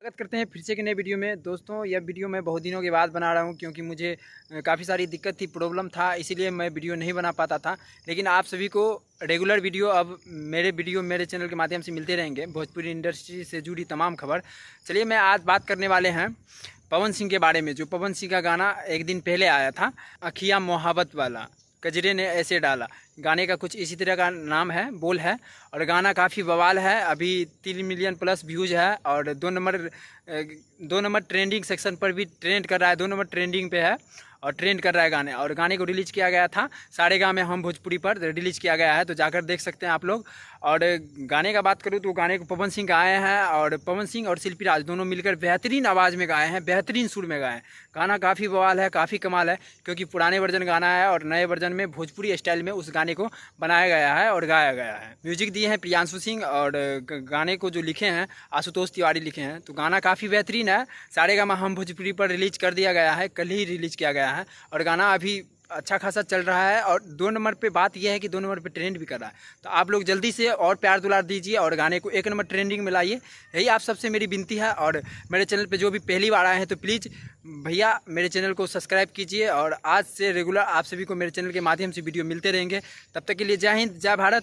स्वागत करते हैं फिर से एक नए वीडियो में। दोस्तों, यह वीडियो मैं बहुत दिनों के बाद बना रहा हूं क्योंकि मुझे काफ़ी सारी दिक्कत थी, प्रॉब्लम था, इसीलिए मैं वीडियो नहीं बना पाता था। लेकिन आप सभी को रेगुलर वीडियो अब मेरे चैनल के माध्यम से मिलते रहेंगे, भोजपुरी इंडस्ट्री से जुड़ी तमाम खबर। चलिए, मैं आज बात करने वाले हैं पवन सिंह के बारे में। जो पवन सिंह का गाना एक दिन पहले आया था, अखियाँ मोहब्बत वाला, कजरे ने ऐसे डाला, गाने का कुछ इसी तरह का नाम है, बोल है। और गाना काफ़ी बवाल है, अभी 3 मिलियन प्लस व्यूज़ है और 2 नंबर ट्रेंडिंग सेक्शन पर भी ट्रेंड कर रहा है, 2 नंबर ट्रेंडिंग पे है और ट्रेंड कर रहा है गाने। और गाने को रिलीज़ किया गया था सारेगामा हम भोजपुरी पर रिलीज़ किया गया है, तो जाकर देख सकते हैं आप लोग। और गाने का बात करूँ तो गाने को पवन सिंह गाए हैं और पवन सिंह और शिल्पी राज दोनों मिलकर बेहतरीन आवाज़ में गाए हैं, बेहतरीन सुर में गाए हैं। गाना काफ़ी बवाल है, काफ़ी कमाल है, क्योंकि पुराने वर्जन गाना है और नए वर्जन में भोजपुरी स्टाइल में उस गाने को बनाया गया है और गाया गया है। म्यूजिक दिए हैं प्रियांशु सिंह और गाने को जो लिखे हैं आशुतोष तिवारी लिखे हैं। तो गाना काफ़ी बेहतरीन है, सारेगामा हम भोजपुरी पर रिलीज़ कर दिया गया है, कल ही रिलीज़ किया गया है और गाना अभी अच्छा खासा चल रहा है। और 2 नंबर पे बात यह है कि 2 नंबर पे ट्रेंड भी कर रहा है। तो आप लोग जल्दी से और प्यार दुलार दीजिए और गाने को 1 नंबर ट्रेंडिंग में लाइए, यही आप सबसे मेरी विनती है। और मेरे चैनल पे जो भी पहली बार आए हैं तो प्लीज़ भैया मेरे चैनल को सब्सक्राइब कीजिए। और आज से रेगुलर आप सभी को मेरे चैनल के माध्यम से वीडियो मिलते रहेंगे। तब तक के लिए जय हिंद, जय भारत।